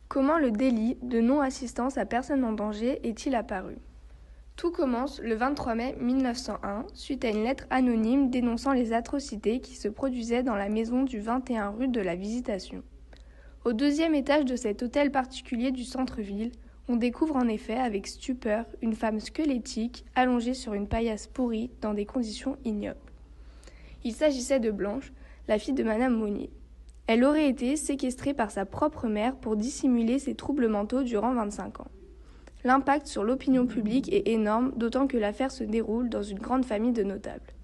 Comment le délit de non-assistance à personne en danger est-il apparu ? Tout commence le 23 mai 1901, suite à une lettre anonyme dénonçant les atrocités qui se produisaient dans la maison du 21 rue de la Visitation. Au deuxième étage de cet hôtel particulier du centre-ville, on découvre en effet avec stupeur une femme squelettique allongée sur une paillasse pourrie dans des conditions ignobles. Il s'agissait de Blanche, la fille de Madame Monnier. Elle aurait été séquestrée par sa propre mère pour dissimuler ses troubles mentaux durant 25 ans. L'impact sur l'opinion publique est énorme, d'autant que l'affaire se déroule dans une grande famille de notables.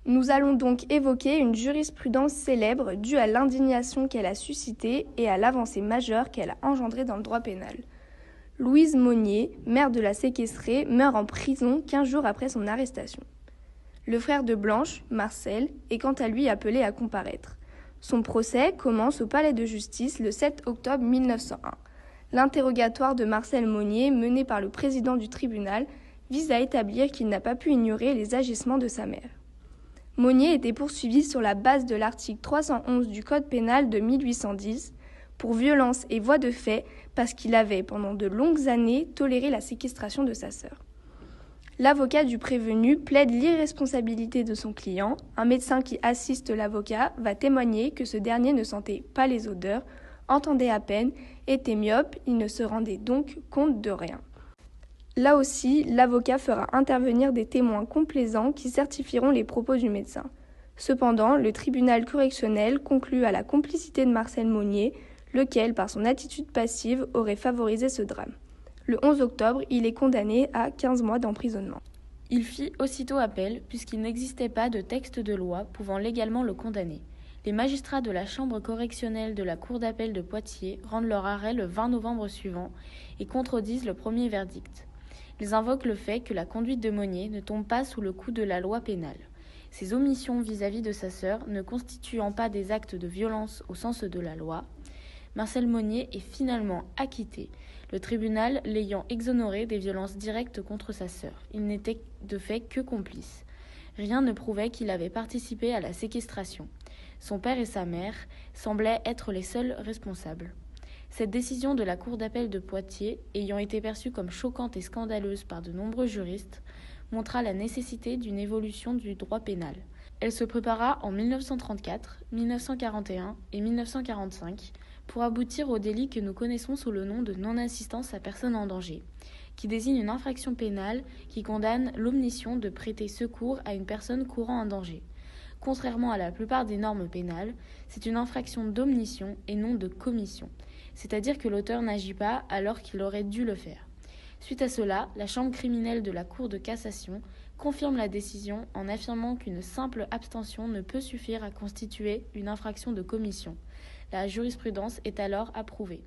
Nous allons donc évoquer une jurisprudence célèbre due à l'indignation qu'elle a suscitée et à l'avancée majeure qu'elle a engendrée dans le droit pénal. Louise Monnier, mère de la séquestrée, meurt en prison 15 jours après son arrestation. Le frère de Blanche, Marcel, est quant à lui appelé à comparaître. Son procès commence au palais de justice le 7 octobre 1901. L'interrogatoire de Marcel Monnier, mené par le président du tribunal, vise à établir qu'il n'a pas pu ignorer les agissements de sa mère. Monnier était poursuivi sur la base de l'article 311 du Code pénal de 1810 pour violence et voie de fait parce qu'il avait, pendant de longues années, toléré la séquestration de sa sœur. L'avocat du prévenu plaide l'irresponsabilité de son client. Un médecin qui assiste l'avocat va témoigner que ce dernier ne sentait pas les odeurs, entendait à peine, était myope, il ne se rendait donc compte de rien. Là aussi, l'avocat fera intervenir des témoins complaisants qui certifieront les propos du médecin. Cependant, le tribunal correctionnel conclut à la complicité de Marcel Monnier, lequel, par son attitude passive, aurait favorisé ce drame. Le 11 octobre, il est condamné à 15 mois d'emprisonnement. Il fit aussitôt appel, puisqu'il n'existait pas de texte de loi pouvant légalement le condamner. Les magistrats de la chambre correctionnelle de la cour d'appel de Poitiers rendent leur arrêt le 20 novembre suivant et contredisent le premier verdict. Ils invoquent le fait que la conduite de Monnier ne tombe pas sous le coup de la loi pénale. Ses omissions vis-à-vis de sa sœur ne constituant pas des actes de violence au sens de la loi, Marcel Monnier est finalement acquitté, le tribunal l'ayant exonéré des violences directes contre sa sœur. Il n'était de fait que complice. Rien ne prouvait qu'il avait participé à la séquestration. Son père et sa mère semblaient être les seuls responsables. Cette décision de la cour d'appel de Poitiers, ayant été perçue comme choquante et scandaleuse par de nombreux juristes, montra la nécessité d'une évolution du droit pénal. Elle se prépara en 1934, 1941 et 1945 pour aboutir au délit que nous connaissons sous le nom de non-assistance à personne en danger, qui désigne une infraction pénale qui condamne l'omission de prêter secours à une personne courant un danger. Contrairement à la plupart des normes pénales, c'est une infraction d'omission et non de commission, c'est-à-dire que l'auteur n'agit pas alors qu'il aurait dû le faire. Suite à cela, la chambre criminelle de la Cour de cassation confirme la décision en affirmant qu'une simple abstention ne peut suffire à constituer une infraction de commission. La jurisprudence est alors approuvée.